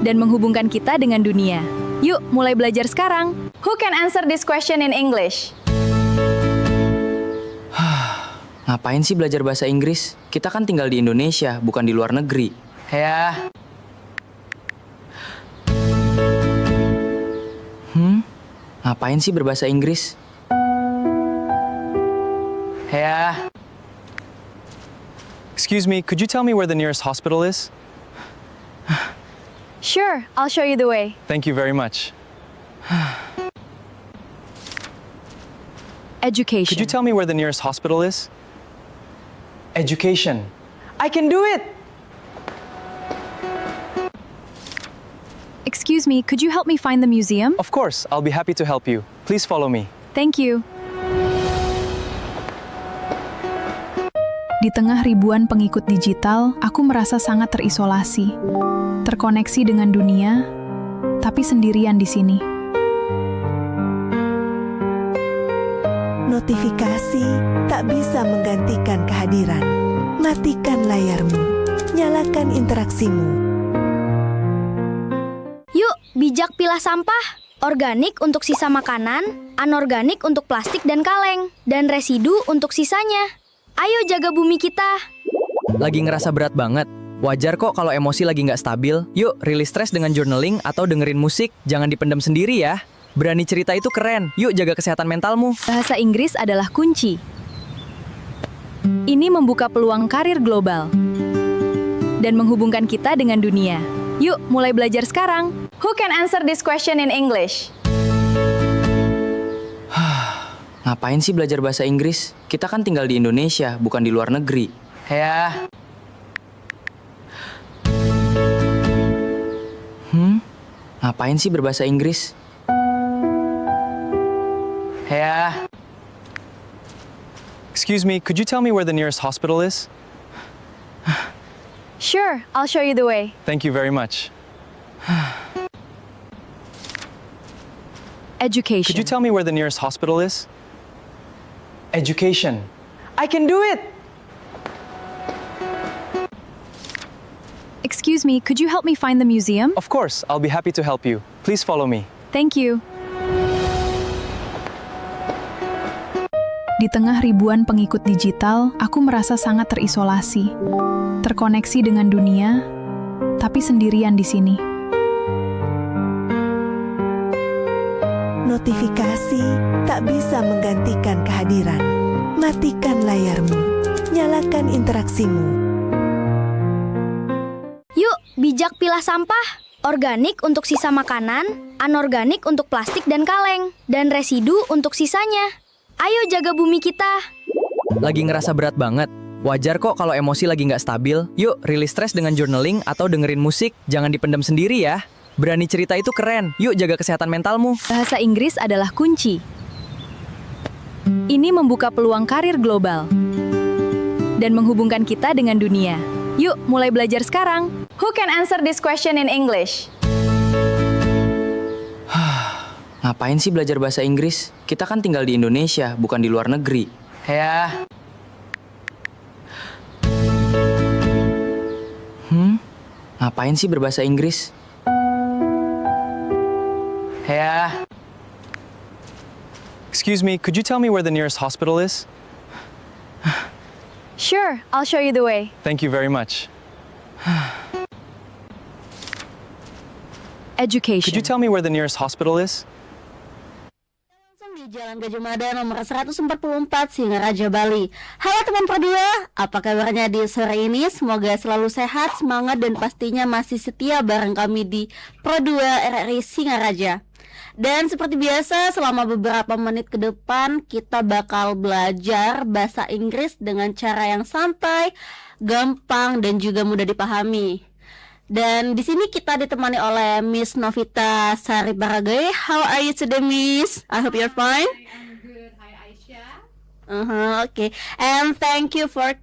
dan menghubungkan kita dengan dunia. Yuk, mulai belajar sekarang. Who can answer this question in English? Ngapain sih belajar bahasa Inggris? Kita kan tinggal di Indonesia, bukan di luar negeri. Ya. Ngapain sih berbahasa Inggris? Ya. Excuse me, could you tell me where the nearest hospital is? Sure, I'll show you the way. Thank you very much. Education. Could you tell me where the nearest hospital is? Education. I can do it! Excuse me, could you help me find the museum? Of course, I'll be happy to help you. Please follow me. Thank you. Di tengah ribuan pengikut digital, aku merasa sangat terisolasi. Terkoneksi dengan dunia, tapi sendirian di sini. Notifikasi tak bisa menggantikan kehadiran. Matikan layarmu. Nyalakan interaksimu. Yuk, bijak pilah sampah. Organik untuk sisa makanan, anorganik untuk plastik dan kaleng, dan residu untuk sisanya. Ayo jaga bumi kita. Lagi ngerasa berat banget. Wajar kok kalau emosi lagi nggak stabil. Yuk, rilis stres dengan journaling atau dengerin musik. Jangan dipendam sendiri ya. Berani cerita itu keren. Yuk, jaga kesehatan mentalmu. Bahasa Inggris adalah kunci. Ini membuka peluang karir global dan menghubungkan kita dengan dunia. Yuk, mulai belajar sekarang. Who can answer this question in English? Ngapain sih belajar bahasa Inggris? Kita kan tinggal di Indonesia, bukan di luar negeri. Ya. Ngapain sih berbahasa Inggris? Ya. Excuse me, could you tell me where the nearest hospital is? Sure, I'll show you the way. Thank you very much. Education. Could you tell me where the nearest hospital is? Education. I can do it! Excuse me, could you help me find the museum? Of course, I'll be happy to help you. Please follow me. Thank you. Di tengah ribuan pengikut digital, aku merasa sangat terisolasi. Terkoneksi dengan dunia, tapi sendirian di sini. Notifikasi tak bisa menggantikan kehadiran. Matikan layarmu. Nyalakan interaksimu. Yuk, bijak pilah sampah. Organik untuk sisa makanan, anorganik untuk plastik dan kaleng, dan residu untuk sisanya. Ayo jaga bumi kita. Lagi ngerasa berat banget. Wajar kok kalau emosi lagi nggak stabil. Yuk, rilis stres dengan journaling atau dengerin musik. Jangan dipendam sendiri ya. Berani cerita itu keren. Yuk, jaga kesehatan mentalmu. Bahasa Inggris adalah kunci. Ini membuka peluang karir global dan menghubungkan kita dengan dunia. Yuk, mulai belajar sekarang. Who can answer this question in English? Ngapain sih belajar bahasa Inggris? Kita kan tinggal di Indonesia, bukan di luar negeri. Ya. Ngapain sih berbahasa Inggris? Ya. Excuse me, could you tell me where the nearest hospital is? Sure, I'll show you the way. Thank you very much. Education. Could you tell me where the nearest hospital is? Di Jalan Gajah Mada nomor 144 Singaraja, Bali. Halo teman Pro2, apa kabarnya di sore ini? Semoga selalu sehat, semangat, dan pastinya masih setia bareng kami di Pro2 RRI Singaraja. Dan seperti biasa, selama beberapa menit ke depan kita bakal belajar bahasa Inggris dengan cara yang santai, gampang, dan juga mudah dipahami. Dan di sini kita ditemani oleh Miss Novita Sari Baragai. How are you today, Miss? I hope you're fine. I'm good. Hi, Aisha. Okay. And thank you for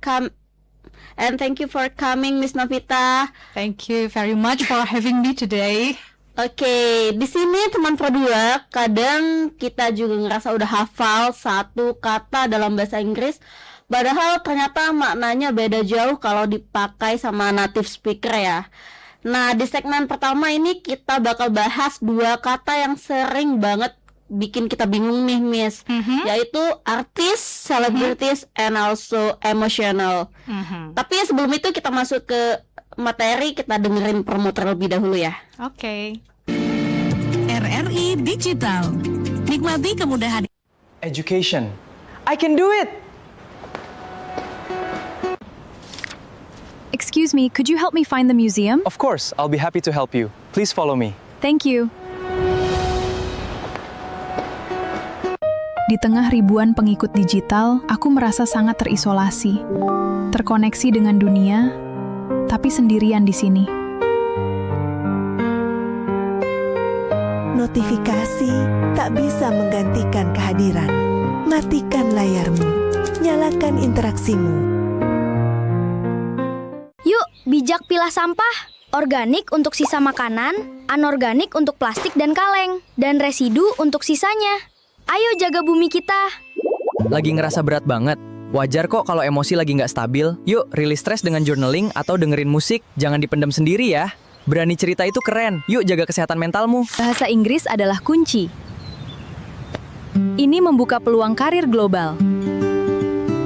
coming, Miss Novita. Thank you very much for having me today. Oke, di sini teman Pro2, kadang kita juga ngerasa udah hafal satu kata dalam bahasa Inggris, padahal ternyata maknanya beda jauh kalau dipakai sama native speaker ya. Nah, di segmen pertama ini kita bakal bahas dua kata yang sering banget bikin kita bingung nih, Miss. Yaitu artis, celebrities, and also emotional. Tapi sebelum itu kita masuk ke materi, kita dengerin promo terlebih dahulu ya. Okay. RRI Digital. Nikmati kemudahan. Education. I can do it! Excuse me, could you help me find the museum? Of course, I'll be happy to help you. Please follow me. Thank you. Di tengah ribuan pengikut digital, aku merasa sangat terisolasi. Terkoneksi dengan dunia, tapi sendirian di sini. Notifikasi tak bisa menggantikan kehadiran. Matikan layarmu. Nyalakan interaksimu. Yuk, bijak pilah sampah. Organik untuk sisa makanan, anorganik untuk plastik dan kaleng, dan residu untuk sisanya. Ayo jaga bumi kita. Lagi ngerasa berat banget? Wajar kok kalau emosi lagi nggak stabil. Yuk, rilis stres dengan journaling atau dengerin musik. Jangan dipendam sendiri ya. Berani cerita itu keren. Yuk, jaga kesehatan mentalmu. Bahasa Inggris adalah kunci. Ini membuka peluang karir global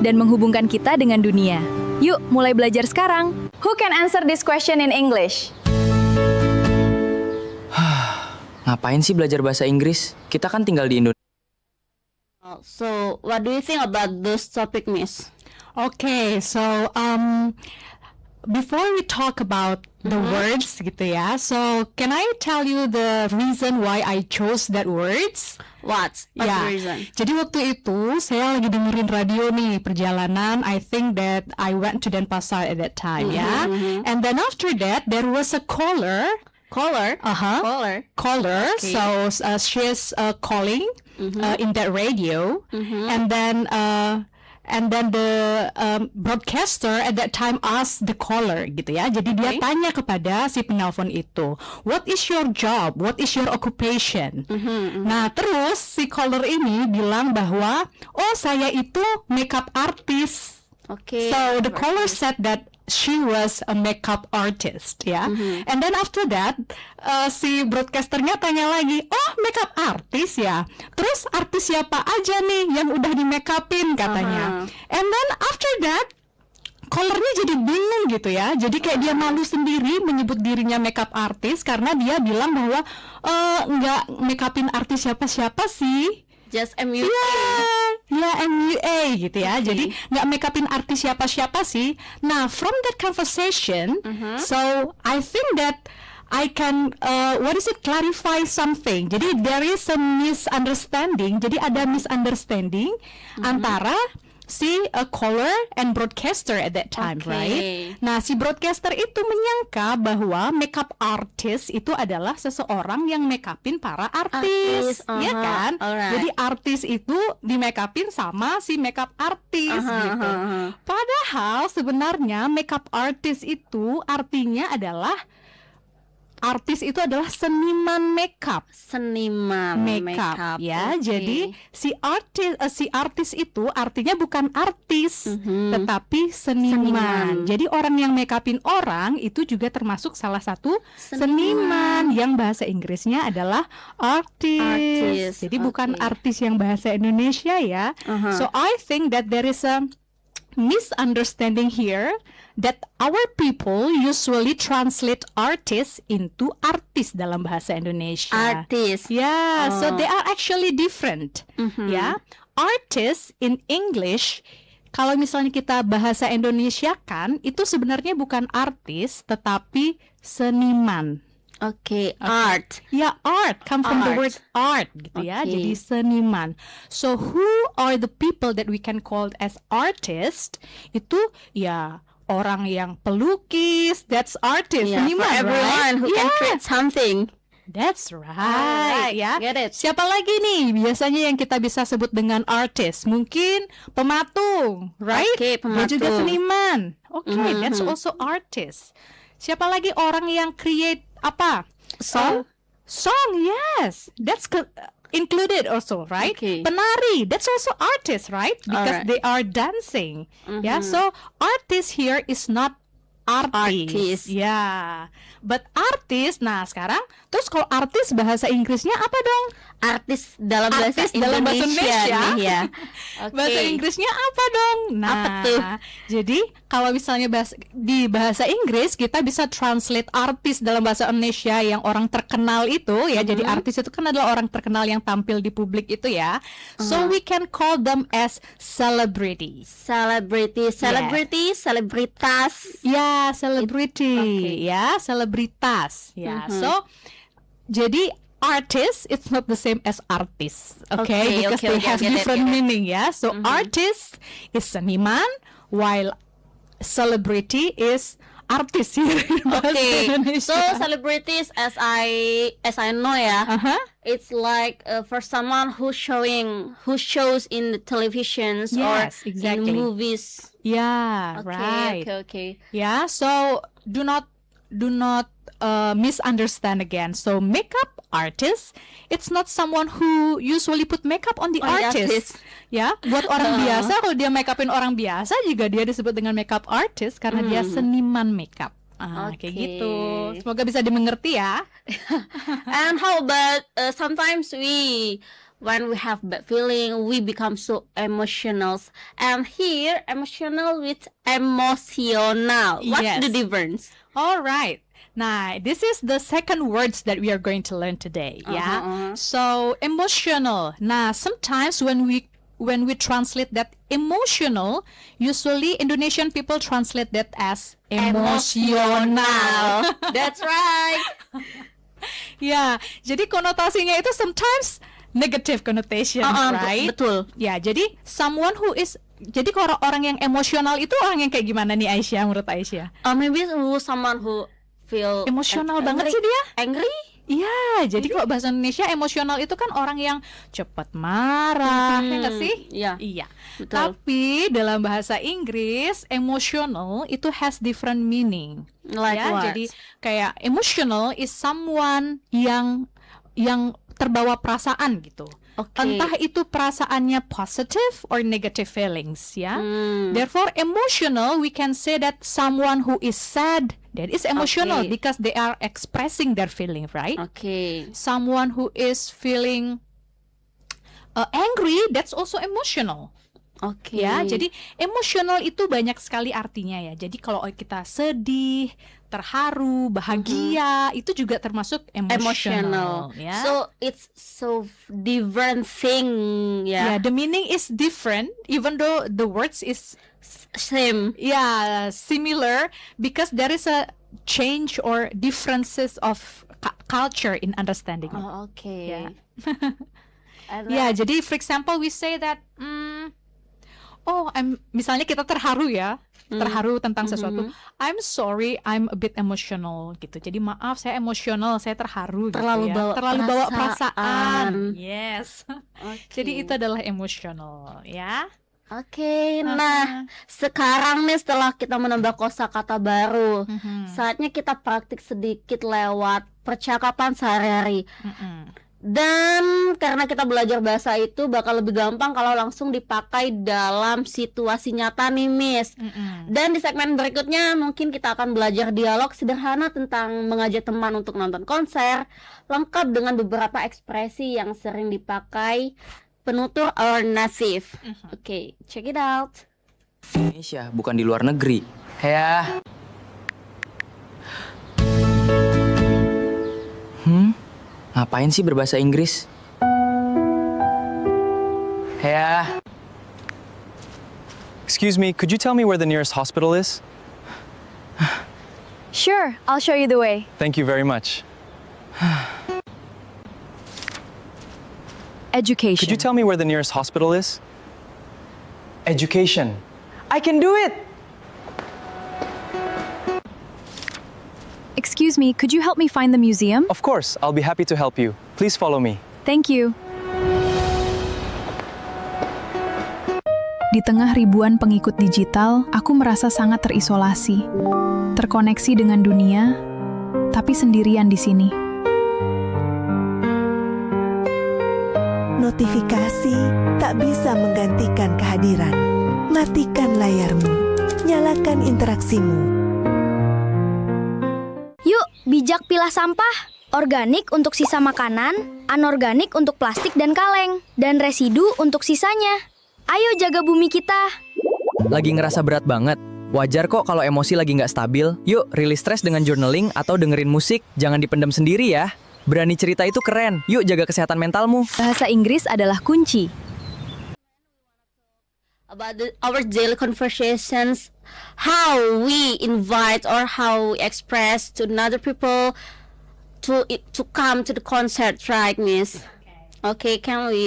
dan menghubungkan kita dengan dunia. Yuk, mulai belajar sekarang. Who can answer this question in English? Ngapain sih belajar bahasa Inggris? Kita kan tinggal di Indonesia. So, what do you think about this topic, Miss? Okay, so before we talk about the words gitu ya, so can I tell you the reason why I chose that words? What's Ya, the reason? jadi waktu itu saya lagi dengerin radio nih perjalanan. I think that I went to Denpasar at that time, ya. And then after that, there was a caller. Caller? Caller. Okay. So she's calling in that radio, and then the broadcaster at that time asked the caller gitu ya. Jadi dia tanya kepada si penelpon itu, what is your job? What is your occupation? Nah, terus si caller ini bilang bahwa, oh saya itu makeup artist. Okay. So the caller said that she was a makeup artist, ya. And then after that, si broadcasternya tanya lagi, oh makeup artist ya. Terus artis siapa aja nih yang udah di make upin katanya. And then after that, callernya jadi bingung gitu ya. Jadi kayak dia malu sendiri menyebut dirinya makeup artist karena dia bilang bahwa nggak make upin artis siapa-siapa sih. Just MUA. Ya MUA gitu ya. Jadi nggak make upin artis siapa-siapa sih. Nah, from that conversation, so I think that I can clarify something. Jadi there is a misunderstanding. Jadi ada misunderstanding antara si caller and broadcaster at that time, right? Nah, si broadcaster itu menyangka bahwa makeup artist itu adalah seseorang yang make upin para artis, ya kan? Jadi artis itu di make upin sama si makeup artist gitu. Padahal sebenarnya makeup artist itu artinya adalah artis itu adalah seniman makeup. Seniman makeup ya. Jadi si artis itu artinya bukan artis, tetapi seniman. Jadi orang yang make upin orang itu juga termasuk salah satu seniman yang bahasa Inggrisnya adalah artis. Jadi bukan artis yang bahasa Indonesia ya. So I think that there is a misunderstanding here that our people usually translate artist into artis dalam bahasa Indonesia. Artis. Yeah, so they are actually different. Ya, artist in English, kalau misalnya kita bahasa Indonesia kan, itu sebenarnya bukan artis tetapi seniman. Okay, art. Ya, art come from the word art gitu ya. Jadi seniman. So who are the people that we can call as artist? Itu ya orang yang pelukis, that's artist, seniman, for everyone right? who can create something. That's right, ya. Get it. Siapa lagi nih biasanya yang kita bisa sebut dengan artist? Mungkin pematung, right? Okay, Dia juga pematung. seniman. Okay, that's also artist. Siapa lagi orang yang create apa? Song? Song, yes. That's included also, right? Okay. Penari, that's also artist, right? Because Alright. they are dancing. Yeah, so artist here is not artis. Ya, but artis. Nah, sekarang terus kalau artis bahasa Inggrisnya apa dong? Artis dalam bahasa Artis dalam bahasa Indonesia. nih ya. Oke. Bahasa Inggrisnya apa dong? Nah, Apa tuh? jadi kalau misalnya di bahasa Inggris kita bisa translate artis dalam bahasa Indonesia yang orang terkenal itu ya. Jadi artis itu kan adalah orang terkenal yang tampil di publik itu ya. So we can call them as celebrities. Selebriti, selebritas. Ya, celebrity. Okay. Ya, selebritas. Ya. So jadi artist it's not the same as artist. Okay, because they have different meaning ya. So artist is seniman while celebrity is artis here in bahasa Indonesia. So celebrities as I know ya. It's like for someone who shows in the televisions Yes, or exactly. in movies. Yeah, right. Okay. Yeah, so do not misunderstand again. So makeup artist, it's not someone who usually put makeup on the artist. Ya, buat orang biasa kalau dia make upin orang biasa juga dia disebut dengan makeup artist karena dia seniman makeup. Kayak gitu. Semoga bisa dimengerti ya. And how about sometimes when we have bad feeling, we become so emotional. And here, emotional with emotional. What's Yes. the difference? All right. Nah, this is the second words that we are going to learn today, ya. So, emotional. Nah, sometimes when we translate that emotional, usually Indonesian people translate that as emosional. That's right. Ya, jadi konotasinya itu sometimes negative connotation, right? Betul. Ya, jadi someone who is jadi kalau orang yang emosional itu orang yang kayak gimana nih Aisyah menurut Aisyah? Maybe someone who feel Emosional angry. banget sih dia. Angry? Iya, jadi kalau bahasa Indonesia emosional itu kan orang yang cepat marah, ya nggak sih? Iya. Iya. Betul. Tapi dalam bahasa Inggris, emotional itu has different meaning. Like Ya, what? jadi kayak emotional is someone yang terbawa perasaan gitu. Okay. Entah itu perasaannya positive or negative feelings, ya. Therefore, emotional we can say that someone who is sad that is emotional Okay. because they are expressing their feeling, right? Okay. Someone who is feeling angry that's also emotional. Okay. Ya, jadi emosional itu banyak sekali artinya ya. Jadi kalau kita sedih, terharu, bahagia, itu juga termasuk emotional. Ya. So it's so different thing. Yeah, the meaning is different, even though the words is Same. similar because there is a change or differences of culture in understanding. it. Oh, okay. Yeah. And Ya, jadi for example we say that misalnya kita terharu ya, terharu tentang sesuatu. I'm sorry, I'm a bit emotional gitu. Jadi maaf, saya emosional, saya terharu Terlalu gitu ya. bawa Terlalu bawa perasaan. perasaan. Yes. Okay. Jadi itu adalah emotional, ya. Oke, nah sekarang nih setelah kita menambah kosakata baru, saatnya kita praktik sedikit lewat percakapan sehari-hari. Dan karena kita belajar bahasa itu bakal lebih gampang kalau langsung dipakai dalam situasi nyata nih, Miss. Dan di segmen berikutnya mungkin kita akan belajar dialog sederhana tentang mengajak teman untuk nonton konser, lengkap dengan beberapa ekspresi yang sering dipakai penutur or native. Oke, check it out. Indonesia, bukan di luar negeri. Ya. Ngapain sih berbahasa Inggris? Ya. Excuse me, could you tell me where the nearest hospital is? Sure, I'll show you the way. Thank you very much. Education. Could you tell me where the nearest hospital is? Education. I can do it! Excuse me, could you help me find the museum? Of course, I'll be happy to help you. Please follow me. Thank you. Di tengah ribuan pengikut digital, aku merasa sangat terisolasi. Terkoneksi dengan dunia, tapi sendirian di sini. Notifikasi tak bisa menggantikan kehadiran. Matikan layarmu. Nyalakan interaksimu. Bijak pilah sampah. Organik untuk sisa makanan, anorganik untuk plastik dan kaleng, dan residu untuk sisanya. Ayo jaga bumi kita. Lagi ngerasa berat banget? Wajar kok kalau emosi lagi nggak stabil. Yuk, rilis stres dengan journaling atau dengerin musik. Jangan dipendam sendiri ya. Berani cerita itu keren. Yuk jaga kesehatan mentalmu. Bahasa Inggris adalah kunci. About our daily conversations, how we invite or how we express to another people to come to the concert, right, Miss? Okay,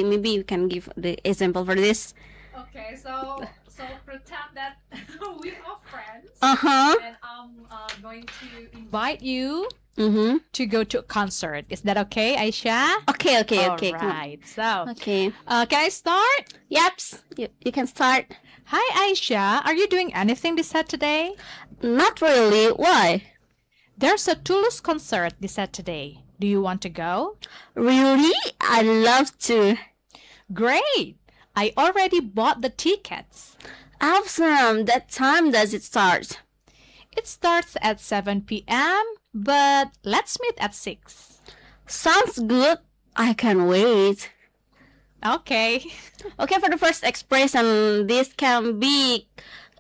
maybe we can give the example for this. Okay, so pretend that we are friends. And I'm going to invite you Mm-hmm. to go to a concert. Is that okay, Aisha? Okay. All Come on. right. So, Okay. can I start? Yep. You can start. Hi, Aisha. Are you doing anything this Saturday? Not really. Why? There's a Toulouse concert this Saturday. Do you want to go? Really? I'd love to. Great. I already bought the tickets. Awesome. That time does it start? It starts at 7 p.m., but let's meet at 6. Sounds good. I can wait. Okay. Okay, for the first expression, this can be,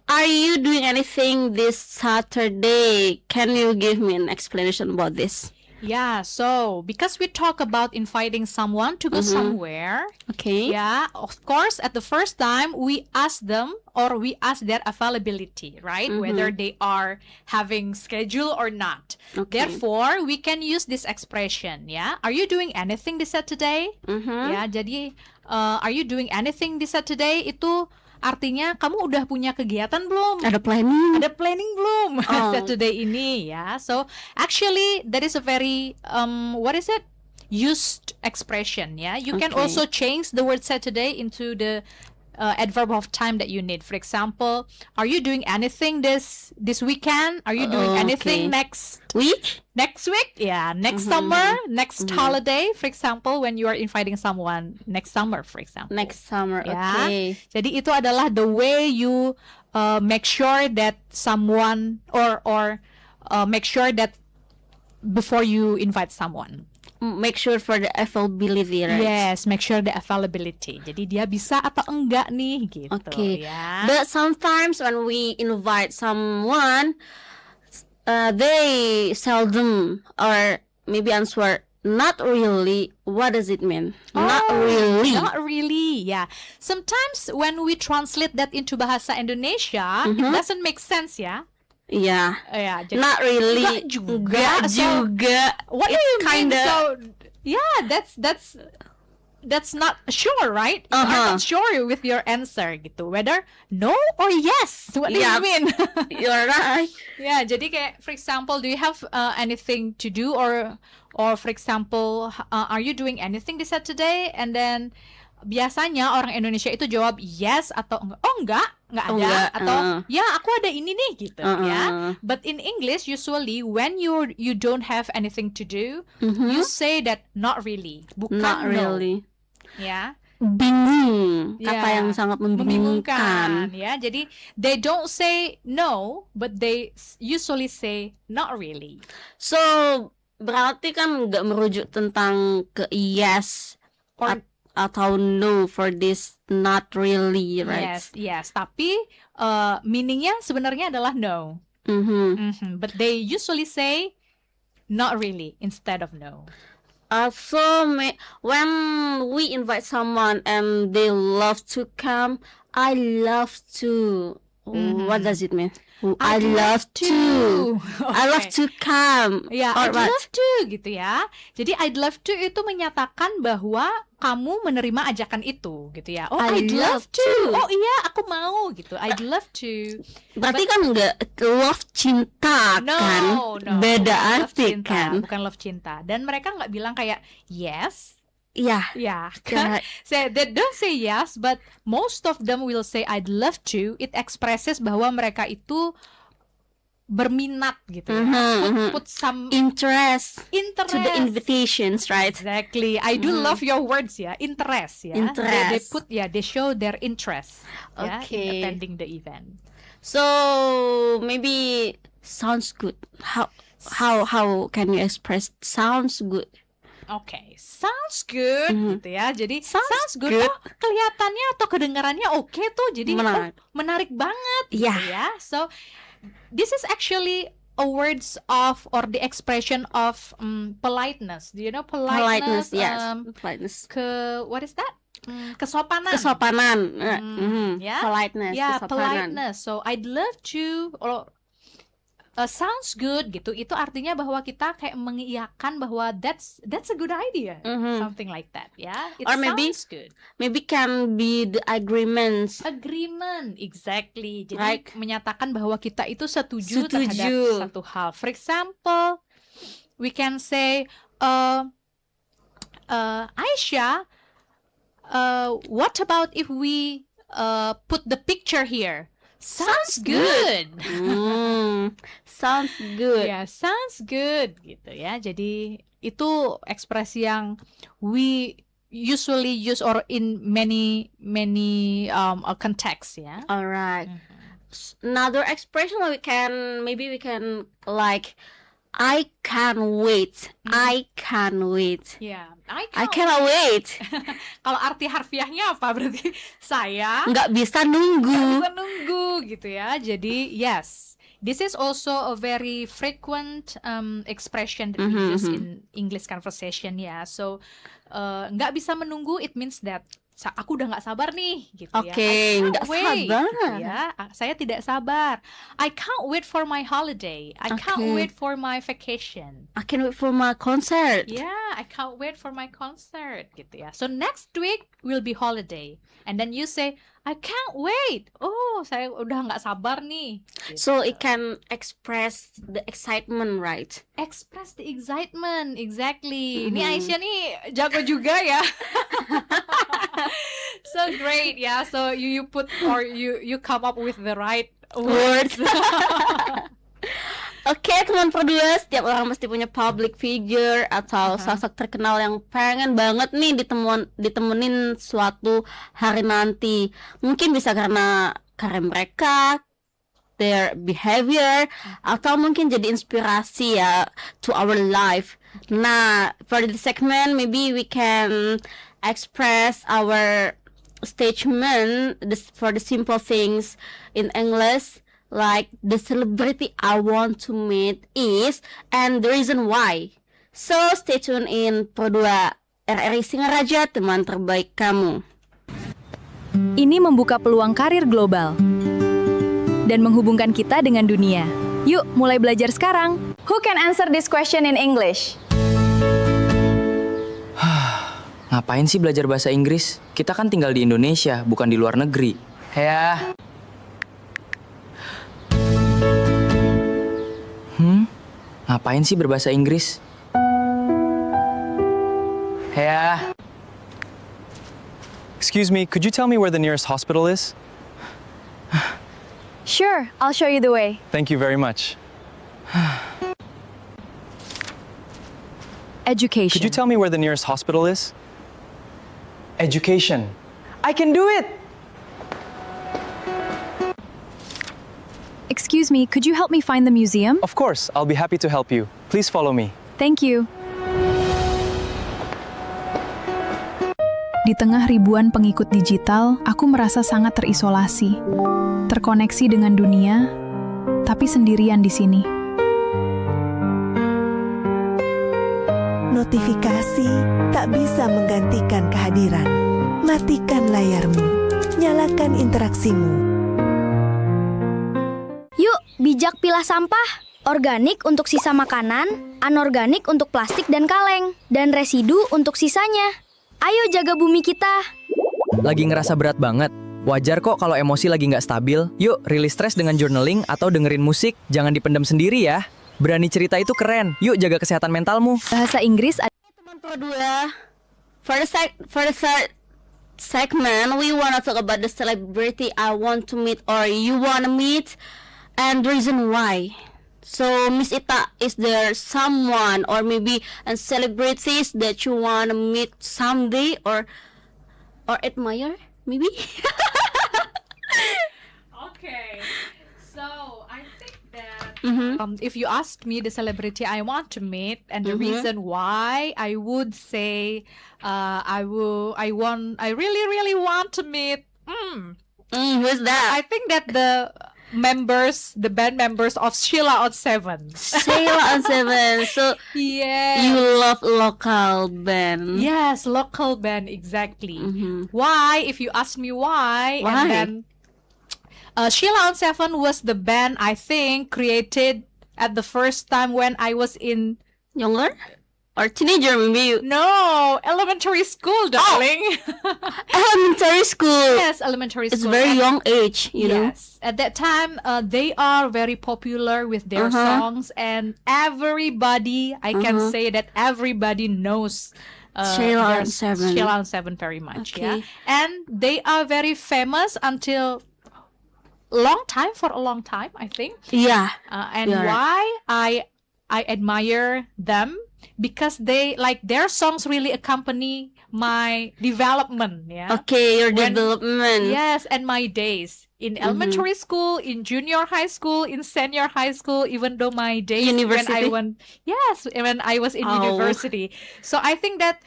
are you doing anything this Saturday? Can you give me an explanation about this? Yeah, so because we talk about inviting someone to go somewhere, Okay. yeah, of course, at the first time, we ask them or we ask their availability, right? Whether they are having schedule or not. Okay. Therefore, we can use this expression, yeah? Are you doing anything this Saturday? Ya, jadi are you doing anything this Saturday? Itu artinya kamu udah punya kegiatan belum? Ada planning? Ada planning belum Oh. Saturday ini ya? So actually that is a very what is it? Used expression ya. You can Okay. also change the word Saturday into the adverb of time that you need. For example, are you doing anything this weekend? Are you doing anything Okay. next week? Yeah, next summer, next holiday. For example, when you are inviting someone next summer, for example. Next summer, Ya. okay. Jadi itu adalah the way you make sure that someone or make sure that before you invite someone. Make sure for the availability, right? Yes, make sure the availability. Jadi dia bisa atau enggak nih gitu Okay. ya. But sometimes when we invite someone, they seldom or maybe answer not really. What does it mean? Not really. Not really, yeah. Sometimes when we translate that into bahasa Indonesia, it doesn't make sense ya. Yeah. Ya, jadi Not really. enggak juga. Enggak So, juga. What do you mean? kinda- So, yeah, that's not sure, right? You are not sure with your answer gitu. Whether no or yes. What do you Yeah. mean? You're right. Ya, jadi kayak for example, do you have anything to do or for example, are you doing anything this Saturday? And then biasanya orang Indonesia itu jawab yes atau enggak. Oh enggak ada Enggak, atau ya aku ada ini nih gitu ya. But in English usually when you don't have anything to do, you say that not really, bukan Not no. really. Ya. Bingung. Kata Ya, yang sangat membingungkan. ya. Jadi they don't say no, but they usually say not really. So, berarti kan nggak merujuk tentang ke yes Or atau no for this not really, right? yes. Tapi meaningnya sebenarnya adalah no. But they usually say not really instead of no. When we invite someone and they love to come, I love to. What does it mean? I love to. I love to come. Ya, Or I'd what? love to gitu ya. Jadi I'd love to itu menyatakan bahwa kamu menerima ajakan itu gitu ya. Oh, I'd love to. Oh iya, aku mau gitu. I'd love to. Berarti kan nggak love cinta No, kan? no. Beda bukan love arti cinta, kan? Bukan love cinta. Dan mereka nggak bilang kayak yes. Iya. Ya, Correct. so they don't say yes, but most of them will say I'd love to. It expresses bahwa mereka itu berminat gitu ya. Put some Interest interest to the invitations, right? Exactly. I do love your words ya, interest ya. Interest. They show their interest ya, in Okay. attending the event. So maybe sounds good. how can you express sounds good? Okay, sounds good gitu ya. Jadi sounds good, good. Oh, kelihatannya atau kedengarannya oke tuh. Jadi Menarik. menarik banget Yeah. gitu ya. So this is actually a words of or the expression of politeness. Do you know politeness? Yes. Politeness. What is that? Kesopanan. Kesopanan. Ya. Politeness. Ya, kesopanan. politeness. So I'd love to sounds good gitu. Itu artinya bahwa kita kayak mengiyakan bahwa that's a good idea. Something like that, ya. It Or maybe- sounds good. Maybe can be the agreements. Agreement, exactly. Jadi Like- menyatakan bahwa kita itu setuju terhadap Setuju. satu hal. For example, we can say, Aisyah, what about if we put the picture here? Sounds good. Sounds good. Ya, sounds good gitu ya. Jadi itu ekspresi yang we usually use or in many context ya. Alright. Another expression we can like I can wait. I can wait. Ya, I cannot wait. Kalau arti harfiahnya apa berarti saya Nggak bisa nunggu. bisa nunggu gitu ya. Jadi yes, this is also a very frequent expression that we use in English conversation ya. So nggak bisa menunggu, it means that aku udah nggak sabar nih gitu ya. Oke, I can't nggak wait, sabar. gitu ya. Saya tidak sabar. I can't wait for my holiday. I can't Oke. wait for my vacation. I can wait for my concert. Yeah, I can't wait for my concert gitu ya. So next week will be holiday. And then you say, I can't wait. Oh, saya udah nggak sabar nih. Gitu. So it can express the excitement, right? Express the excitement, exactly. Ini Aisyah nih jago juga ya. So great ya. So you put or you come up with the right words. Oke, teman berdua, setiap orang mesti punya public figure atau sosok terkenal yang pengen banget nih ditemenin suatu hari nanti. Mungkin bisa karena karya mereka, their behavior, atau mungkin jadi inspirasi ya to our life. Nah, for this segment, maybe we can express our statement for the simple things in English. Like the celebrity I want to meet is and the reason why. So stay tuned in Pro 2 RRI Singaraja, teman terbaik kamu. Ini membuka peluang karir global dan menghubungkan kita dengan dunia. Yuk, mulai belajar sekarang. Who can answer this question in English? Ngapain sih belajar bahasa Inggris? Kita kan tinggal di Indonesia, bukan di luar negeri. Ya. Ngapain sih berbahasa Inggris? Ya. Excuse me, could you tell me where the nearest hospital is? Sure, I'll show you the way. Thank you very much. Education. Could you tell me where the nearest hospital is? Education. I can do it! Excuse me, could you help me find the museum? Of course, I'll be happy to help you. Please follow me. Thank you. Di tengah ribuan pengikut digital, aku merasa sangat terisolasi. Terkoneksi dengan dunia, tapi sendirian di sini. Notifikasi tak bisa menggantikan kehadiran. Matikan layarmu. Nyalakan interaksimu. Yuk, bijak pilah sampah. Organik untuk sisa makanan, anorganik untuk plastik dan kaleng, dan residu untuk sisanya. Ayo jaga bumi kita. Lagi ngerasa berat banget? Wajar kok kalau emosi lagi nggak stabil. Yuk, rilis stres dengan journaling atau dengerin musik. Jangan dipendam sendiri ya. Berani cerita itu keren. Yuk, jaga kesehatan mentalmu. Bahasa Inggris Teman Pro 2, for the third segment, we wanna talk about the celebrity I want to meet or you wanna meet, and the reason why. So, Miss Ita, is there someone or maybe a celebrities that you wanna meet someday or admire, maybe? Okay, so I think that If you ask me the celebrity I want to meet and the reason why, I would say I really want to meet. Who's that? I think that the band members of Sheila on 7. Sheila on 7. So Yeah. you love local band. Yes, local band, exactly. Why? If you ask me why? Why? And then Sheila on 7 was the band I think created at the first time when I was in Younger? Or teenager maybe? elementary school, darling. Elementary school. Yes, elementary school. It's very And- young age, you know. Yes, at that time, they are very popular with their songs, and everybody, I can say that everybody knows Sheila their on 7. Sheila on 7 very much. Okay. Yeah, and they are very famous until for a long time, I think. Yeah. And You're right. why I admire them, because they like their songs really accompany my development. Yeah. Okay, your When- development. Yes, and my days in elementary school, in junior high school, in senior high school, even though my days University? when I was in Oh. university. So I think that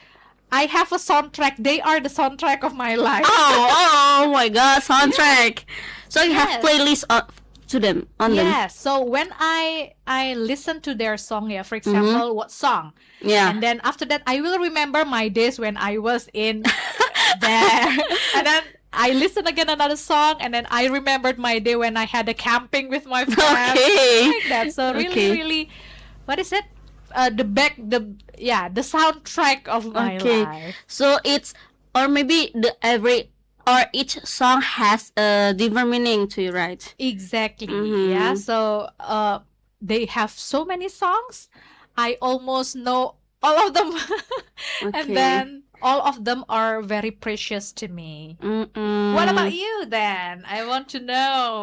I have a soundtrack. They are the soundtrack of my life. Oh my god, soundtrack. So you have Yes. playlists to them on them. Yes. So when I listen to their song, for example, what song? Yeah. And then after that, I will remember my days when I was in there. And then I listen again another song, and then I remembered my day when I had a camping with my friends. Okay. Like that. So really, Okay. really, what is it? The soundtrack of my Okay. life. So it's or maybe each song has a different meaning to you, right? Exactly. Mhm. Yeah. So they have so many songs. I almost know all of them. Okay. And then all of them are very precious to me. Mm-mm. What about you then? I want to know.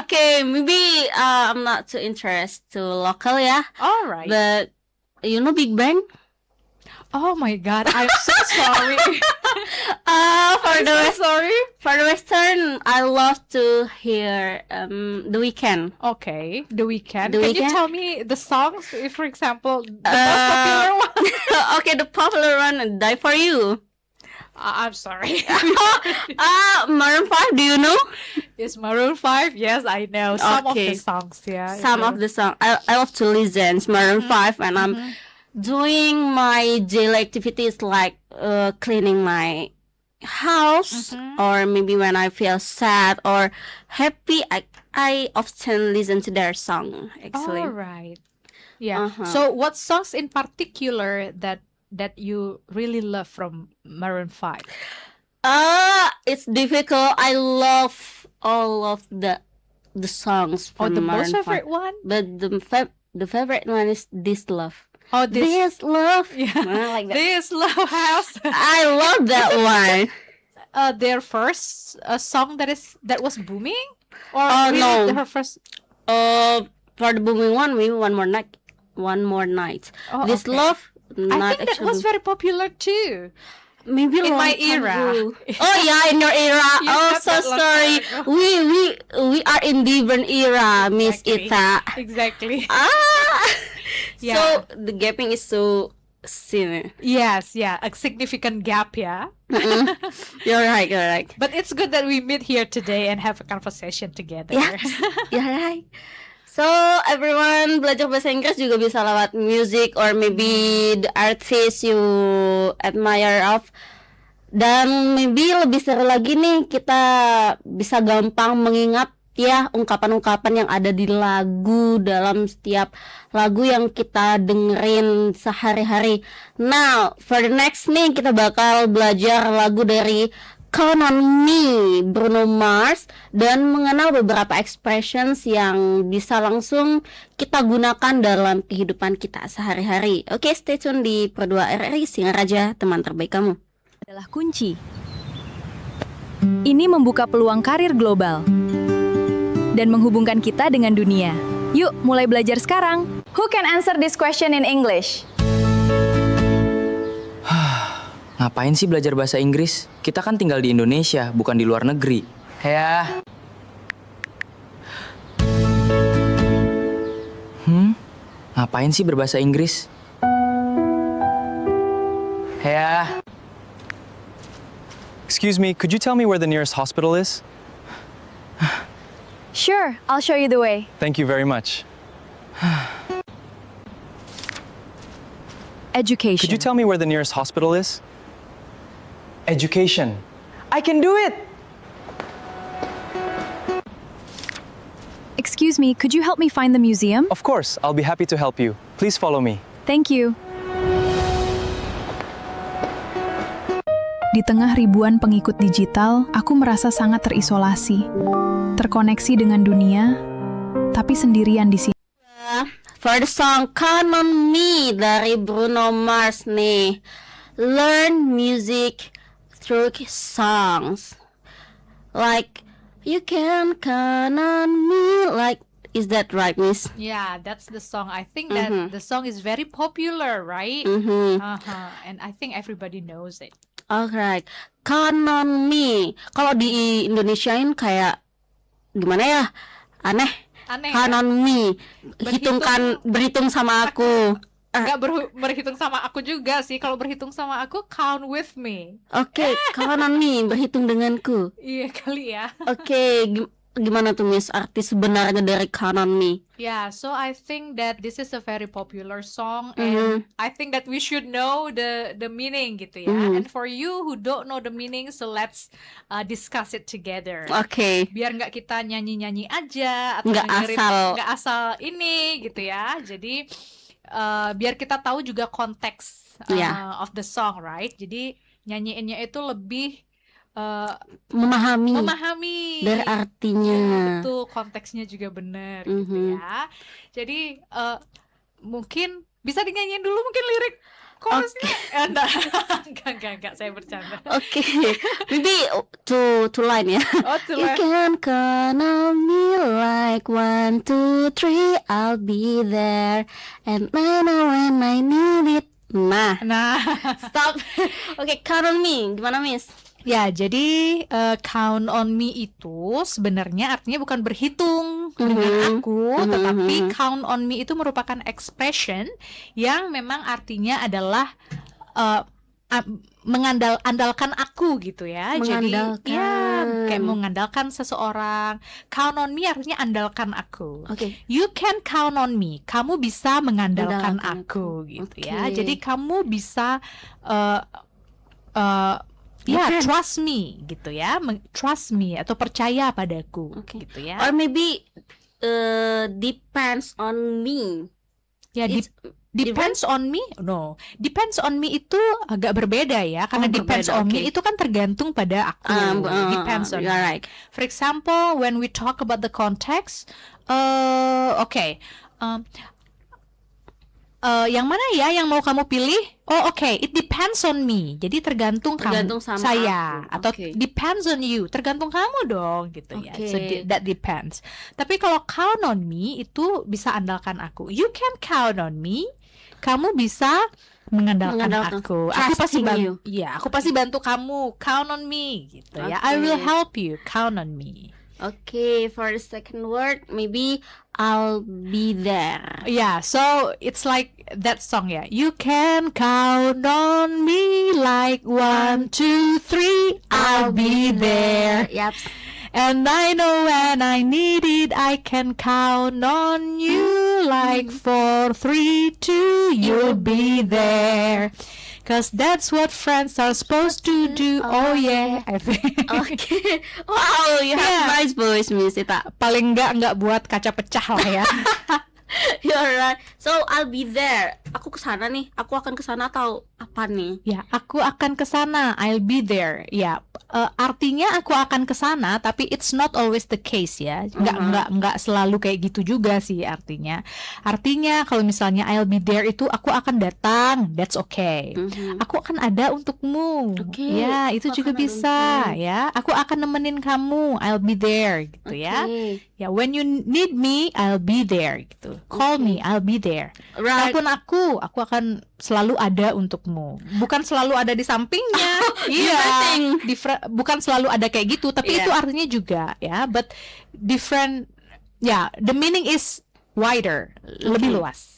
Okay. Maybe I'm not too interested to local, yeah. All right. But you know Big Bang? Oh my God, I'm so sorry. For the I'm so sorry. for the Western, I love to hear The Weeknd. Okay, The Weeknd. The Can you Weeknd? tell me the songs? If, for example, the most popular one. Okay, the popular one, Die For You. I'm sorry. Maroon 5, do you know? Is Maroon 5? Yes, I know some of Okay. the songs. Yeah, I Some know. of the song. I love to listen Maroon 5 when I'm doing my daily activities like cleaning my house, or maybe when I feel sad or happy, I often listen to their song actually. All right. Yeah. Uh-huh. So, what songs in particular that you really love from Maroon 5? It's difficult. I love all of the songs Or from the most Maroon 5. favorite one? But the favorite one is This Love. Oh, This Love. Yeah. I like that. This Love House. I love that one. Their first song that was booming, or Oh, really no. her first. For the booming one, maybe One More Night. One More Night. Oh, This okay. Love, I not think that actually. was very popular too. Maybe in long my time era. ago. Oh yeah, in your era. You Oh, have so that long sorry. time ago. We are in different era, Miss Exactly. Ita. Exactly. So Yeah. the gapping is so similar. Yes, yeah, a significant gap, yeah. You're right. You're right. But it's good that we meet here today and have a conversation together. Yes, you're right. So everyone, belajar bahasa Inggris juga bisa lewat music or maybe the artist you admire of. Dan maybe lebih seru lagi nih, kita bisa gampang mengingat ya ungkapan-ungkapan yang ada di lagu dalam setiap lagu yang kita dengerin sehari-hari. Now, for the next nih kita bakal belajar lagu dari Count on Me, Bruno Mars, dan mengenal beberapa expressions yang bisa langsung kita gunakan dalam kehidupan kita sehari-hari. Oke, stay tune di Pro 2 RRI Singaraja, teman terbaik kamu. Adalah kunci. Ini membuka peluang karir global dan menghubungkan kita dengan dunia. Yuk, mulai belajar sekarang. Who can answer this question in English? Ngapain sih belajar bahasa Inggris? Kita kan tinggal di Indonesia, bukan di luar negeri. Ya. Ngapain sih berbahasa Inggris? Ya, Excuse me, could you tell me where the nearest hospital is? Sure, I'll show you the way. Thank you very much. Education. Could you tell me where the nearest hospital is? Education. I can do it! Excuse me, could you help me find the museum? Of course, I'll be happy to help you. Please follow me. Thank you. Di tengah ribuan pengikut digital, aku merasa sangat terisolasi. Terkoneksi dengan dunia, tapi sendirian di sini. For the song Count on Me dari Bruno Mars nih. Learn music through songs. Like you can count on me. Like, is that right, Miss? Yeah, that's the song. I think that the song is very popular, right? And I think everybody knows it. Alright, count on me. Kalau di Indonesiain kayak gimana ya? Aneh. Aneh Count ya? on me. Berhitung sama aku. Nggak berhitung sama aku juga sih. Kalau berhitung sama aku, count with me. Oke, count on me, berhitung denganku. Iya kali ya. Oke, gimana tuh Miss arti sebenarnya dari count on me? Yeah, so I think that this is a very popular song, and I think that we should know the meaning gitu ya. And for you who don't know the meaning, so let's discuss it together. Oke. Biar nggak kita nyanyi-nyanyi aja atau nggak asal ini gitu ya. Jadi biar kita tahu juga konteks of the song, right? Jadi nyanyiinnya itu lebih memahami dari artinya. Itu konteksnya juga benar gitu ya. Jadi mungkin bisa dinyanyiin dulu mungkin lirik chorusnya. Enggak, saya bercanda. Oke. Maybe two line ya. Oh, two You line. can count on me like 1, 2, 3, I'll be there, and I know when I need it. Nah, stop. Oke, count on me. Gimana, Miss? Ya, jadi count on me itu sebenarnya artinya bukan berhitung dengan aku, tetapi count on me itu merupakan expression yang memang artinya adalah andalkan aku gitu ya. Mengandalkan. Jadi ya kayak mengandalkan seseorang. Count on me artinya andalkan aku. Oke. You can count on me. Kamu bisa mengandalkan aku gitu ya. Oke. Jadi kamu bisa trust me gitu ya, trust me atau percaya padaku gitu ya. Or maybe depends on me. Ya, depends on me? No, depends on me itu agak berbeda ya, karena depends on me itu kan tergantung pada aku. Depends on me. Right. For example, when we talk about the context, yang mana ya yang mau kamu pilih? Oh, it depends on me. Jadi tergantung kamu, sama saya, aku. atau depends on you, tergantung kamu dong, gitu ya. So that depends. Tapi kalau count on me itu bisa andalkan aku. You can count on me. Kamu bisa mengandalkan aku. Aku pasti bantu. Iya, aku pasti bantu kamu. Count on me, gitu ya. I will help you. Count on me. Okay, for the second word, maybe I'll be there. Yeah, so it's like that song, yeah. You can count on me like 1, 2, 3, I'll be there. Yep. And I know when I need it, I can count on you like 4, 3, 2, you'll be there. 'Cause that's what friends are supposed to do. Oh yeah, I think. Okay. Wow, you have nice voice, Miss Ita. Paling nggak buat kaca pecah lah ya. You're right. So I'll be there. Aku kesana nih. Aku akan kesana atau apa nih? Ya, aku akan kesana. I'll be there. Ya, artinya aku akan kesana, tapi it's not always the case ya. Nggak selalu kayak gitu juga sih artinya. Artinya kalau misalnya I'll be there itu aku akan datang. That's okay. Aku akan ada untukmu. Ya, itu juga bisa ya. Aku akan nemenin kamu. I'll be there gitu ya. Ya, when you need me, I'll be there gitu. Call me, I'll be there. Right. Telepon aku akan selalu ada untukmu. Bukan selalu ada di sampingnya. Iya. Bukan selalu ada kayak gitu, tapi itu artinya juga ya, but different. Ya, the meaning is wider, lebih luas.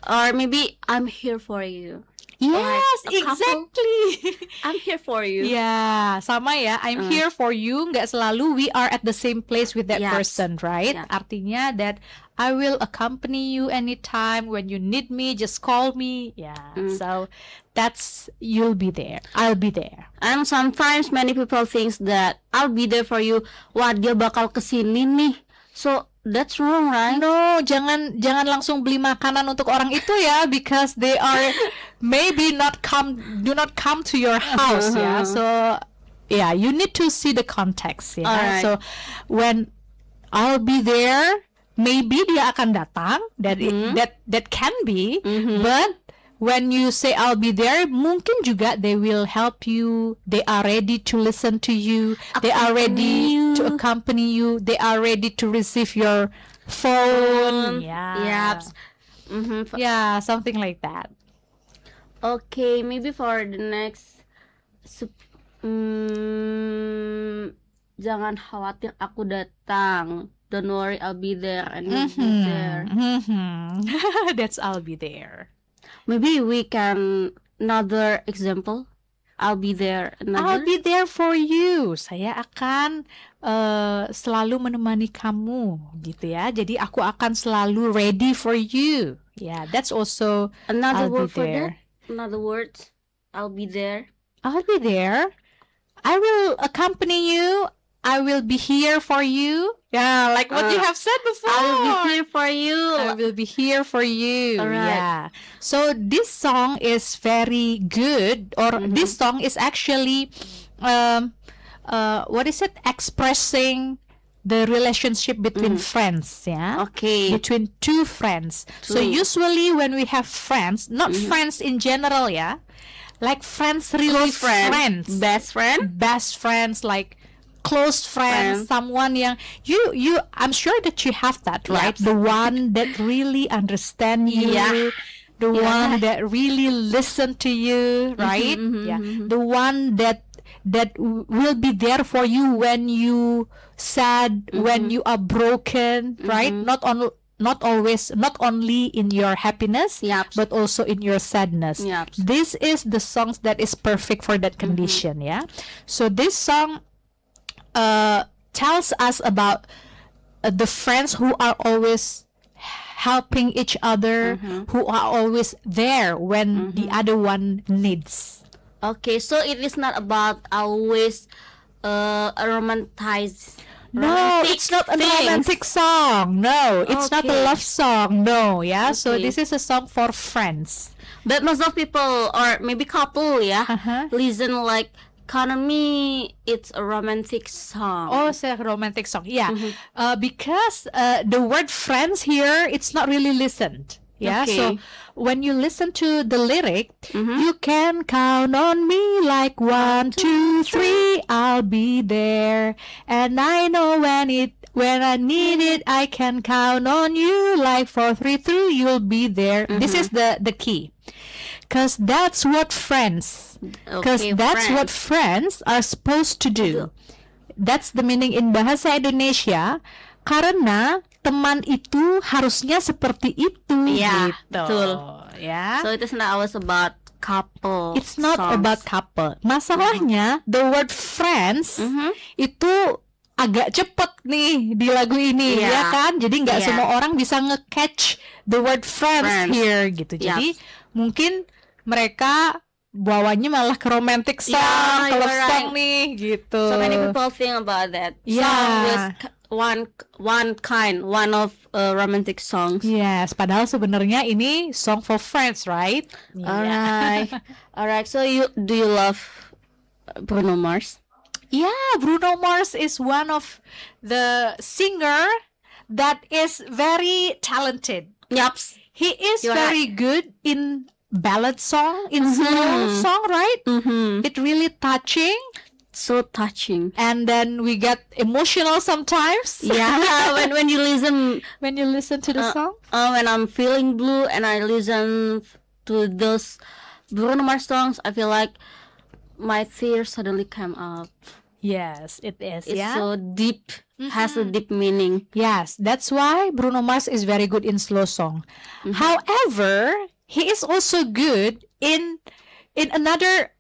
Or maybe I'm here for you. Yes, a couple. exactly. I'm here for you. Ya, sama ya. I'm here for you. Nggak selalu we are at the same place with that Yes. person, right? Yeah. Artinya that I will accompany you anytime when you need me. Just call me. Yeah. So that's you'll be there. I'll be there. And sometimes many people thinks that I'll be there for you. Wah, dia bakal kesini nih. So that's wrong, right? No, jangan langsung beli makanan untuk orang itu ya, because they are maybe do not come to your house ya. So yeah, you need to see the context ya. Alright. So when I'll be there, maybe dia akan datang. That can be, but when you say I'll be there, mungkin juga they will help you. They are ready to listen to you. They are ready to accompany you. They are ready to receive your phone. Yeah. Yep. Yeah, something like that. Okay, maybe for the next jangan khawatir, aku datang. Don't worry, I'll be there and you'll be there. That's I'll be there. Maybe we can another example. I'll be there. I'll be there for you. Saya akan selalu menemani kamu, gitu ya. Jadi aku akan selalu ready for you. Yeah, that's also Another I'll word be for there. that. Another word. I'll be there. I'll be there. I will accompany you. I will be here for you. Yeah, like what you have said before. I will be here for you. I will be here for you. Alright. Yeah. So this song is very good, or this song is actually, what is it? Expressing the relationship between friends. Yeah. Okay. Between two friends. So usually when we have friends, not friends in general, yeah, like friends, really Close friend. friends, best friends, like close friends, someone yang you I'm sure that you have that, right? Yes. The one that really understand you, Yeah. the one that really listen to you, right? Yeah, the one that will be there for you when you sad, when you are broken, right? Not only in your happiness, Yep. but also in your sadness. Yep. This is the songs that is perfect for that condition. Yeah. So this song tells us about the friends who are always helping each other, who are always there when the other one needs. Okay, so it is not about always a romantic. No, it's not a romantic song. No, it's not a Okay. love song. No, yeah. So Okay. this is a song for friends. But most of people, or maybe couple, yeah, listen like Economy. It's a romantic song. Oh, it's a romantic song. Yeah. Because the word friends here, it's not really listened. Yeah. Okay. So when you listen to the lyric, you can count on me like 1, 2, 3. I'll be there, and I know when I need it, I can count on you like 4, 3, 2. You'll be there. This is the key. Because that's what friends. Because Okay, that's what friends. friends are supposed to do. That's the meaning in bahasa Indonesia. Karena teman itu harusnya seperti itu. Iya, gitu. betul. Ya. So it is not always about couple. It's not songs. about couple. Masalahnya the word friends itu agak cepet nih di lagu ini, Iya. ya kan? Jadi nggak Iya. semua orang bisa nge-catch the word friends, Friends. here gitu. Jadi mungkin mereka bawanya malah ke romantic song, Yeah, ke love you're song right. nih gitu. So many people think about that. Yeah. Song with one of romantic songs. Yes, padahal sebenarnya ini song for friends, right? Alright, alright. So do you love Bruno Mars? Yeah, Bruno Mars is one of the singer that is very talented. Yups. He is You're very good in ballad song, in slow song, right? It really touching, So touching. and then we get emotional sometimes. Yeah, when you listen, when you listen to the song. when I'm feeling blue and I listen to those Bruno Mars songs, I feel like my tears suddenly come up. Yes, it is. It's yeah. so deep has a deep meaning. Yes, that's why Bruno Mars is very good in slow song. However, he is also good in another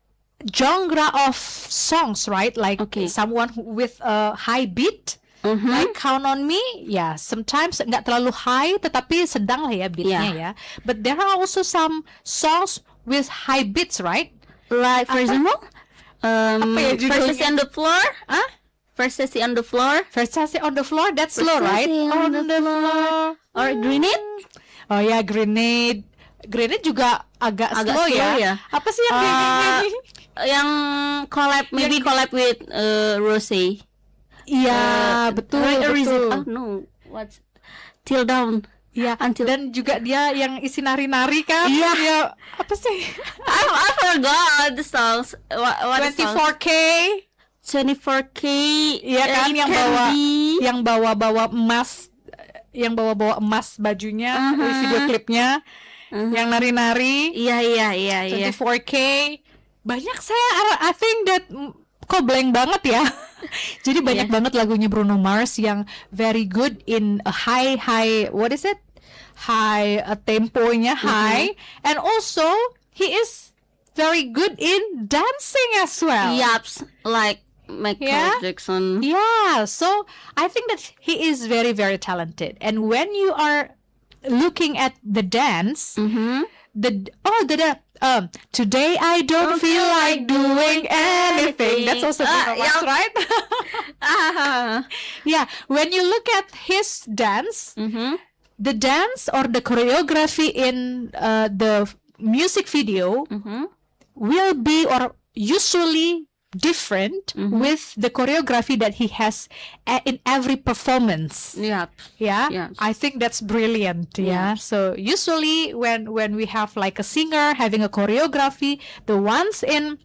genre of songs, right? Like Okay. someone with a high beat. Like Count on Me, ya sometimes nggak terlalu high, tetapi sedang lah ya beatnya ya. But there are also some songs with high beats, right? Like for example, ya judulnya? First on the floor, First Sissy on the floor, Versace on the floor, that's slow, right? Versace on the floor, or Grenade. Oh ya, Grenade. Grenade juga agak slow ya. Apa sih yang Grenade? Yang collab with Rose. Iya, betul. Oh no, what's Till Down. Iya, dan juga dia yang isi nari-nari kan? Iya. Ya, apa sih? I forgot the songs. What 24K. 24K. Iya kan, It yang Can bawa Be. yang bawa-bawa emas, yang bawa-bawa emas bajunya, video klipnya, yang nari-nari. Iya. 24K. Banyak I think that kok blank banget ya. Jadi banyak banget lagunya Bruno Mars yang very good in a high what is it? High temponya high, and also he is very good in dancing as well. Yaps, like Michael Jackson. Yeah, so I think that he is very, very talented. And when you are looking at the dance, today I don't feel like doing anything. That's also Bruno Mars, right? Yeah, when you look at his dance, the dance or the choreography in the music video will be or usually different with the choreography that he has in every performance. Yep. Yeah, Yes. I think that's brilliant. Yeah, so usually when we have like a singer having a choreography, the ones in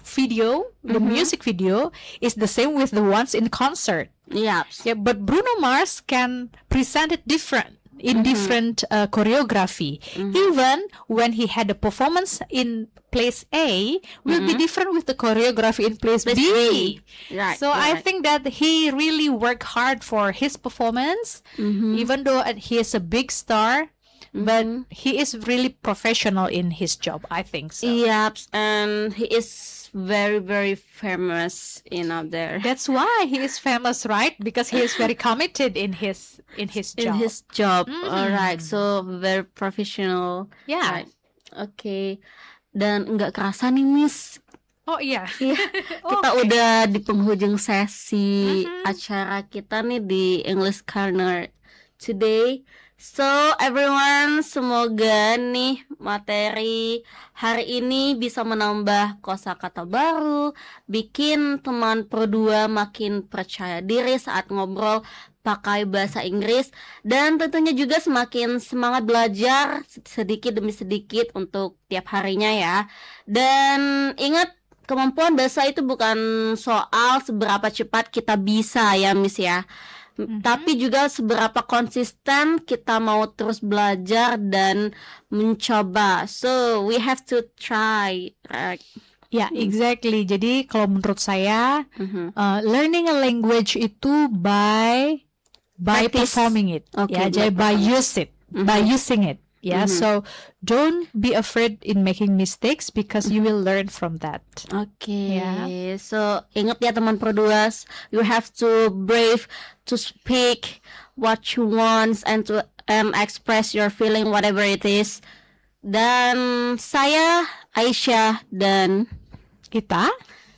video, the music video is the same with the ones in concert. Yaps. Yeah, but Bruno Mars can present it different in different choreography. Even when he had a performance in place A, will be different with the choreography in place B. Right. So I think that he really worked hard for his performance, even though he is a big star. But he is really professional in his job, I think so. Yaps, and he is very, very famous out there. That's why he is famous, right? Because he is very committed in his job. In his job. Alright, so very professional. Yeah. Right. Oke. Dan nggak kerasa nih, Miss. Oh iya. Kita udah di penghujung sesi acara kita nih di English Corner today. So everyone, semoga nih materi hari ini bisa menambah kosakata baru, bikin teman Pro2 makin percaya diri saat ngobrol pakai bahasa Inggris, dan tentunya juga semakin semangat belajar sedikit demi sedikit untuk tiap harinya ya. Dan ingat, kemampuan bahasa itu bukan soal seberapa cepat kita bisa ya, Miss ya. Tapi juga seberapa konsisten kita mau terus belajar dan mencoba. So we have to try, right? Ya, exactly. Jadi kalau menurut saya, learning a language itu by Practice. performing it. Okay, Ya, jadi by using it. Yeah, so don't be afraid in making mistakes because you will learn from that. Oke, Ya. so ingat ya teman Pro2, you have to brave to speak what you want and to express your feeling whatever it is. Dan saya Aisyah dan Kita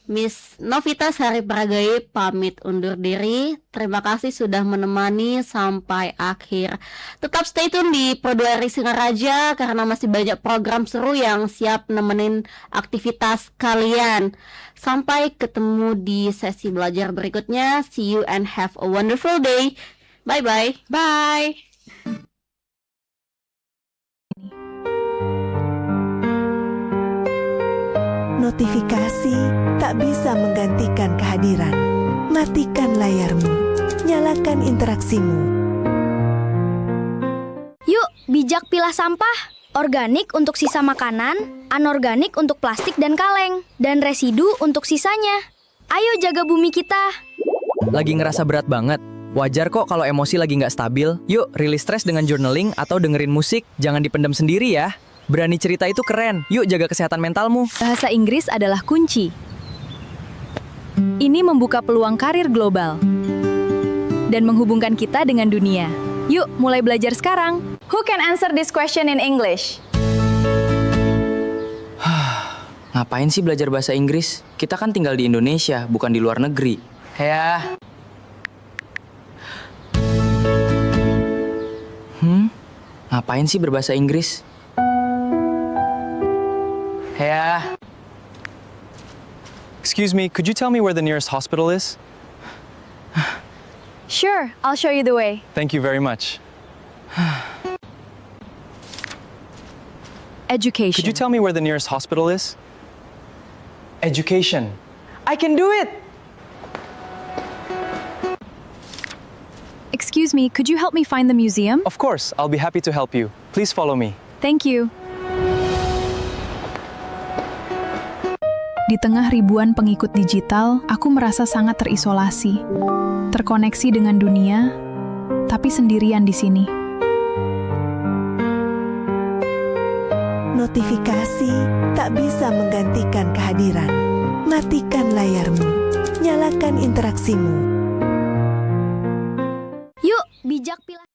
Miss Novita Sari Pragai pamit undur diri. Terima kasih sudah menemani sampai akhir. Tetap stay tune di Pro2 RI Singaraja karena masih banyak program seru yang siap nemenin aktivitas kalian. Sampai ketemu di sesi belajar berikutnya. See you and have a wonderful day. Bye-bye. bye. Notifikasi tak bisa menggantikan kehadiran. Matikan layarmu, nyalakan interaksimu. Yuk, bijak pilah sampah. Organik untuk sisa makanan, anorganik untuk plastik dan kaleng, dan residu untuk sisanya. Ayo jaga bumi kita. Lagi ngerasa berat banget. Wajar kok kalau emosi lagi nggak stabil. Yuk, rilis stres dengan journaling atau dengerin musik. Jangan dipendam sendiri ya. Berani cerita itu keren. Yuk, jaga kesehatan mentalmu. Bahasa Inggris adalah kunci. Ini membuka peluang karir global dan menghubungkan kita dengan dunia. Yuk, mulai belajar sekarang. Who can answer this question in English? Ngapain sih belajar bahasa Inggris? Kita kan tinggal di Indonesia, bukan di luar negeri. Ya. Ngapain sih berbahasa Inggris? Ya. Excuse me, could you tell me where the nearest hospital is? Sure, I'll show you the way. Thank you very much. Education. Could you tell me where the nearest hospital is? Education. I can do it! Excuse me, could you help me find the museum? Of course, I'll be happy to help you. Please follow me. Thank you. Di tengah ribuan pengikut digital, aku merasa sangat terisolasi. Terkoneksi dengan dunia, tapi sendirian di sini. Notifikasi tak bisa menggantikan kehadiran. Matikan layarmu. Nyalakan interaksimu. Yuk, bijak pilah